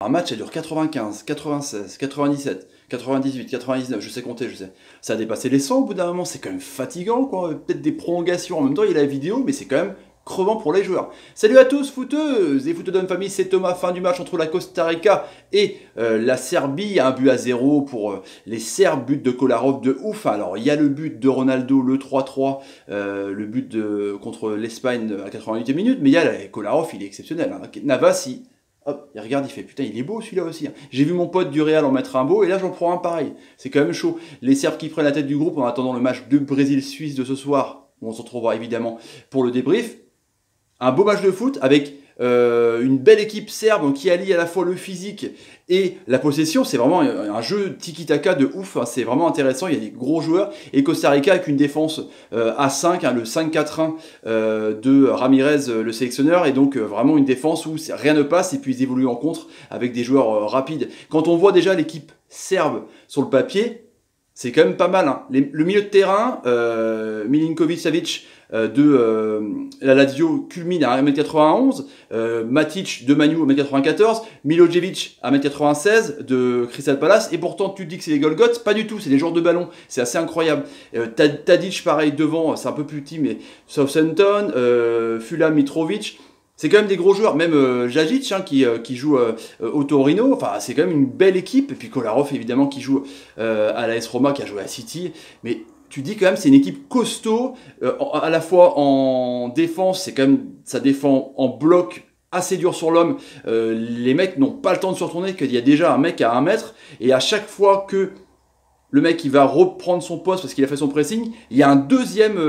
Un match, ça dure 95, 96, 97, 98, 99, je sais compter, je sais. Ça a dépassé les 100 au bout d'un moment, c'est quand même fatigant, quoi. Peut-être des prolongations en même temps, il y a la vidéo, mais c'est quand même crevant pour les joueurs. Salut à tous, footeuses et footeux de famille, c'est Thomas. Fin du match entre la Costa Rica et la Serbie, 1-0 pour les Serbes, but de Kolarov de ouf. Alors, il y a le but de Ronaldo, le 3-3, le but contre l'Espagne à 88 minutes, mais il y a Kolarov, il est exceptionnel. Hein. Navas, hop, il regarde, il fait putain, il est beau celui-là aussi. Hein. J'ai vu mon pote du Real en mettre un beau et là j'en prends un pareil. C'est quand même chaud. Les Serbes qui prennent la tête du groupe en attendant le match de Brésil-Suisse de ce soir, où on se retrouvera évidemment pour le débrief. Un beau match de foot avec une belle équipe serbe qui allie à la fois le physique et la possession. C'est vraiment un jeu tiki-taka de ouf, hein. C'est vraiment intéressant, il y a des gros joueurs. Et Costa Rica avec une défense à 5, hein, le 5-4-1 de Ramirez, le sélectionneur, et donc vraiment une défense où rien ne passe et puis ils évoluent en contre avec des joueurs rapides. Quand on voit déjà l'équipe serbe sur le papier, c'est quand même pas mal. Hein. Le milieu de terrain, Milinkovic-Savic la Lazio culmine à 1m91, Matic de Manu à 1m94, Milojevic à 1m96 de Crystal Palace, et pourtant tu te dis que c'est des Golgoths, pas du tout, c'est des joueurs de ballon, c'est assez incroyable. Tadic pareil devant, c'est un peu plus petit, mais Southampton, Fulham, Mitrovic, c'est quand même des gros joueurs, même Jajic hein, qui joue au Torino, enfin c'est quand même une belle équipe, et puis Kolarov évidemment qui joue à l'AS Roma, qui a joué à City, mais tu dis quand même c'est une équipe costaud, à la fois en défense, c'est quand même, ça défend en bloc assez dur sur l'homme, les mecs n'ont pas le temps de se retourner, qu'il y a déjà un mec à 1 mètre, et à chaque fois que le mec il va reprendre son poste parce qu'il a fait son pressing, il y a un deuxième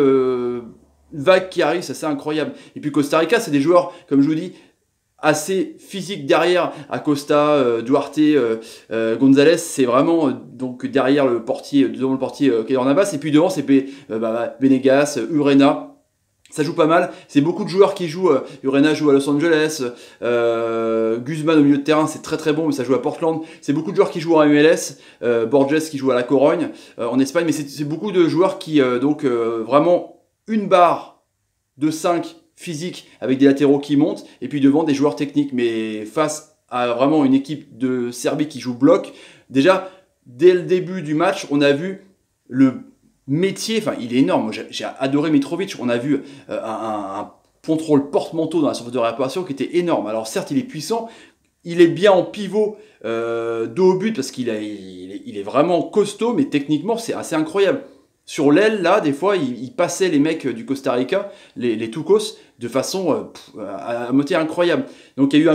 vague qui arrive, c'est assez incroyable. Et puis Costa Rica, c'est des joueurs, comme je vous dis, assez physiques derrière. Acosta, Duarte, Gonzalez, c'est vraiment donc derrière le portier, devant le portier Keylor Navas, et puis devant c'est Venegas, Urena. Ça joue pas mal, c'est beaucoup de joueurs qui jouent, Urena joue à Los Angeles, Guzman au milieu de terrain c'est très très bon mais ça joue à Portland, c'est beaucoup de joueurs qui jouent en MLS, Borges qui joue à la Corogne en Espagne, mais c'est beaucoup de joueurs qui vraiment une barre de 5 physiques avec des latéraux qui montent et puis devant des joueurs techniques, mais face à vraiment une équipe de Serbie qui joue bloc, déjà dès le début du match on a vu le métier, enfin il est énorme, j'ai adoré Mitrovic, on a vu un contrôle porte-manteau dans la surface de réparation qui était énorme. Alors certes il est puissant, il est bien en pivot dos au but parce qu'il est vraiment costaud, mais techniquement c'est assez incroyable. Sur l'aile, là, des fois, il passait les mecs du Costa Rica, les Tucos, de façon à moitié incroyable. Donc il y a eu un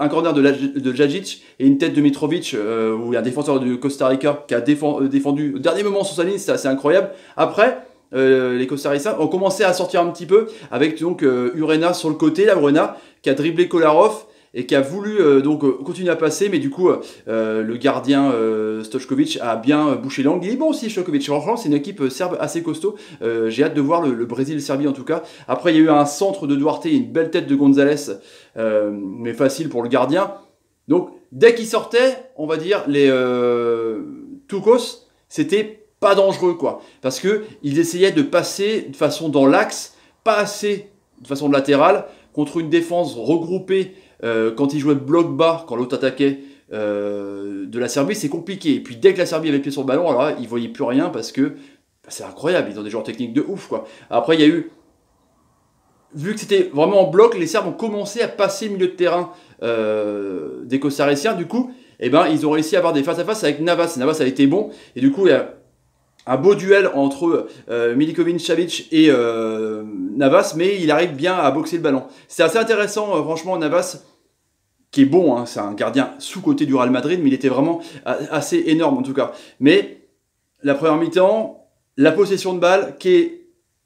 corner de Jajic et une tête de Mitrovic, où il y a un défenseur du Costa Rica qui a défendu au dernier moment sur sa ligne, c'était assez incroyable. Après, les Costariciens ont commencé à sortir un petit peu, avec donc Urena sur le côté, là, Urena, qui a dribblé Kolarov, et qui a voulu continuer à passer, mais du coup le gardien Stojkovic a bien bouché l'angle. Il est bon aussi Stojkovic, franchement c'est une équipe serbe assez costaud, j'ai hâte de voir le Brésil-Serbie en tout cas. Après il y a eu un centre de Duarte, une belle tête de Gonzalez, mais facile pour le gardien. Donc dès qu'ils sortaient, on va dire, les Tukos, c'était pas dangereux quoi, parce que ils essayaient de passer de façon dans l'axe, pas assez de façon latérale, contre une défense regroupée. Quand ils jouaient bloc bas, quand l'autre attaquait de la Serbie, c'est compliqué. Et puis dès que la Serbie avait le pied sur le ballon, alors là, ils voyaient plus rien parce que c'est incroyable, ils ont des joueurs techniques de ouf quoi. Après, il y a eu, vu que c'était vraiment en bloc, les Serbes ont commencé à passer le milieu de terrain des Costariciens. Du coup, eh ben, ils ont réussi à avoir des face-à-face avec Navas. Navas a été bon, et du coup, il y a un beau duel entre Milinkovic-Savic et Navas, mais il arrive bien à boxer le ballon. C'est assez intéressant, franchement, Navas, qui est bon, hein, c'est un gardien sous-côté du Real Madrid, mais il était vraiment assez énorme en tout cas. Mais la première mi-temps, la possession de balle,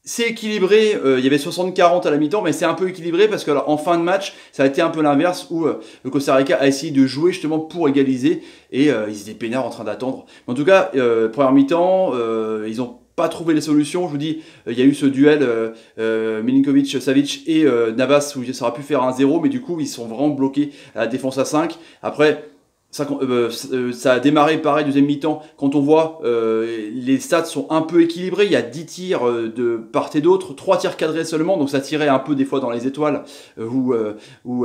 c'est équilibré, il y avait 60-40 à la mi-temps, mais c'est un peu équilibré parce que alors, en fin de match, ça a été un peu l'inverse où le Costa Rica a essayé de jouer justement pour égaliser et ils étaient peinards en train d'attendre. En tout cas, première mi-temps, ils n'ont pas trouvé les solutions. Je vous dis, il y a eu ce duel Milinkovic-Savic et Navas où ça aurait pu faire un 0, mais du coup, ils sont vraiment bloqués à la défense à 5. Après, Ça a démarré pareil, deuxième mi-temps, quand on voit les stats sont un peu équilibrés, il y a 10 tirs de part et d'autre, 3 tirs cadrés seulement, donc ça tirait un peu des fois dans les étoiles, où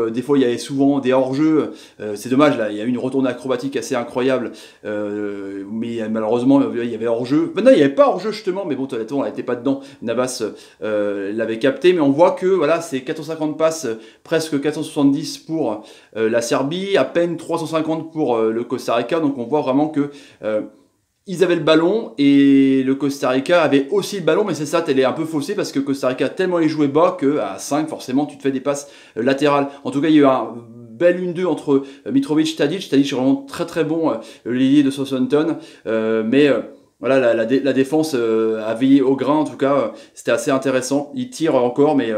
des fois il y avait souvent des hors-jeux, c'est dommage, là il y a eu une retournée acrobatique assez incroyable, mais malheureusement il y avait hors-jeu, non il n'y avait pas hors-jeu justement, mais bon on n'était pas dedans, Navas l'avait capté, mais on voit que voilà c'est 450 passes, presque 470 pour la Serbie, à peine 350 pour le Costa Rica, donc on voit vraiment que ils avaient le ballon et le Costa Rica avait aussi le ballon, mais c'est ça, elle est un peu faussée parce que Costa Rica a tellement les joué bas qu'à 5, forcément, tu te fais des passes latérales. En tout cas, il y a eu un bel 1-2 entre Mitrovic et Tadic. Tadic est vraiment très très bon, l'ailier de Southampton, mais voilà, la défense a veillé au grain, en tout cas, c'était assez intéressant. Il tire encore, mais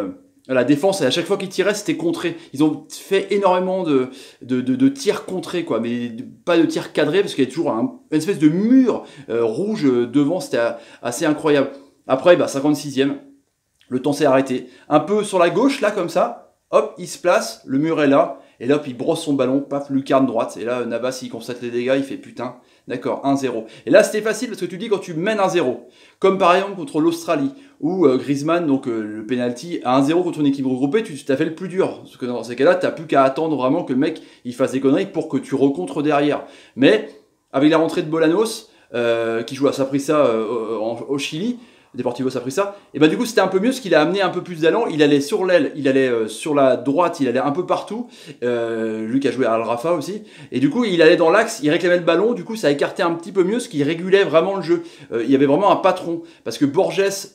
la défense, à chaque fois qu'ils tiraient, c'était contré. Ils ont fait énormément de tirs contrés, quoi, mais pas de tirs cadrés, parce qu'il y a toujours une espèce de mur rouge devant, c'était assez incroyable. Après, 56e, le temps s'est arrêté. Un peu sur la gauche, là, comme ça, hop, il se place, le mur est là, et là, puis il brosse son ballon, paf, lucarne droite, et là, Navas, il constate les dégâts, il fait putain, d'accord, 1-0. Et là, c'était facile, parce que tu dis quand tu mènes 1-0, comme par exemple contre l'Australie, où Griezmann, donc le penalty, à 1-0 contre une équipe regroupée, tu t'as fait le plus dur. Parce que dans ces cas-là, tu n'as plus qu'à attendre vraiment que le mec il fasse des conneries pour que tu recontres derrière. Mais avec la rentrée de Bolanos, qui joue à Saprissa au Chili, Deportivo Saprissa, et du coup c'était un peu mieux parce qu'il a amené un peu plus d'allant, il allait sur l'aile, il allait sur la droite, il allait un peu partout, lui qui a joué à Al Rafa aussi, et du coup il allait dans l'axe, il réclamait le ballon, du coup ça écartait un petit peu mieux, ce qui régulait vraiment le jeu. Il y avait vraiment un patron, parce que Borges,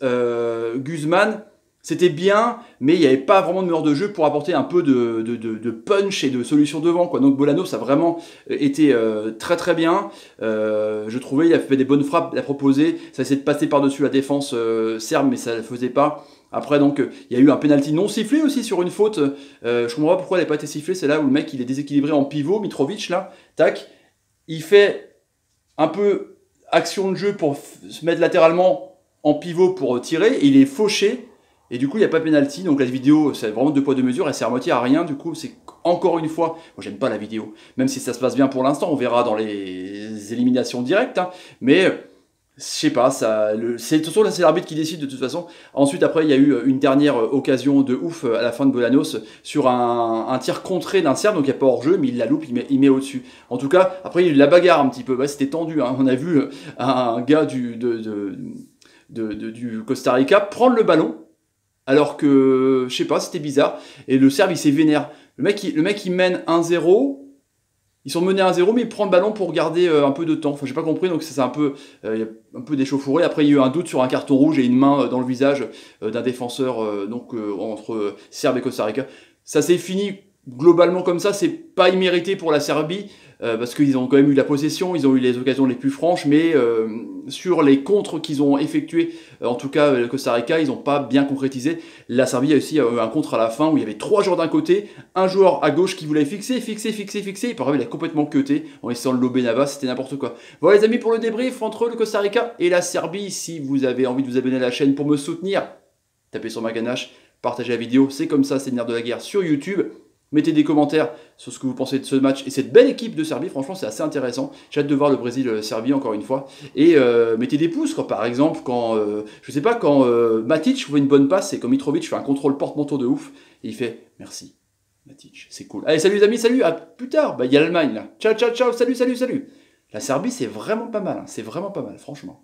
Guzman, c'était bien, mais il n'y avait pas vraiment de meneur de jeu pour apporter un peu de punch et de solution devant, quoi. Donc Bolanos a vraiment été très très bien. Je trouvais il a fait des bonnes frappes, il a proposé, ça essayait de passer par-dessus la défense serbe, mais ça ne le faisait pas. Après, donc, il y a eu un penalty non sifflé aussi sur une faute. Je comprends pas pourquoi elle n'a pas été sifflée. C'est là où le mec il est déséquilibré en pivot, Mitrovic là, tac, il fait un peu action de jeu pour se mettre latéralement en pivot pour tirer, et il est fauché. Et du coup, il n'y a pas penalty, donc la vidéo, c'est vraiment 2 poids 2 mesures, elle sert à moitié à rien, du coup, c'est encore une fois, moi j'aime pas la vidéo, même si ça se passe bien pour l'instant, on verra dans les éliminations directes, hein, mais je sais pas, c'est de toute façon, c'est l'arbitre qui décide de toute façon. Ensuite, après, il y a eu une dernière occasion de ouf à la fin de Bolanos sur un tir contré d'un Serbe, donc il n'y a pas hors-jeu, mais il la loupe, il met au-dessus. En tout cas, après, il y a eu la bagarre un petit peu, c'était tendu, hein. On a vu un gars du Costa Rica prendre le ballon, alors que, je sais pas, c'était bizarre. Et le Serbe, il s'est vénère. Le mec, il mène 1-0. Ils sont menés 1-0, mais il prend le ballon pour garder un peu de temps. Enfin, j'ai pas compris, donc c'est un peu, il y a un peu d'échauffourée. Après, il y a eu un doute sur un carton rouge et une main dans le visage d'un défenseur entre Serbe et Costa Rica. Ça s'est fini globalement comme ça. C'est pas immérité pour la Serbie. Parce qu'ils ont quand même eu la possession, ils ont eu les occasions les plus franches, mais sur les contres qu'ils ont effectués, en tout cas le Costa Rica, ils n'ont pas bien concrétisé. La Serbie a aussi eu un contre à la fin où il y avait 3 joueurs d'un côté, un joueur à gauche qui voulait fixer, et par il a complètement cuté en essayant de lober Navas, c'était n'importe quoi. Voilà les amis pour le débrief entre le Costa Rica et la Serbie. Si vous avez envie de vous abonner à la chaîne pour me soutenir, tapez sur ma ganache, partagez la vidéo, c'est comme ça, c'est le nerf de la guerre sur YouTube. Mettez des commentaires sur ce que vous pensez de ce match et cette belle équipe de Serbie. Franchement, c'est assez intéressant. J'ai hâte de voir le Brésil-Serbie encore une fois. Et mettez des pouces, quand, par exemple, quand, je sais pas, quand Matic voit une bonne passe et quand Mitrovic fait un contrôle porte-manteau de ouf, et il fait merci, Matic, c'est cool. Allez, salut les amis, salut, à plus tard. Il y a l'Allemagne là. Ciao, ciao, ciao, salut, salut, salut. La Serbie, c'est vraiment pas mal, hein. C'est vraiment pas mal, franchement.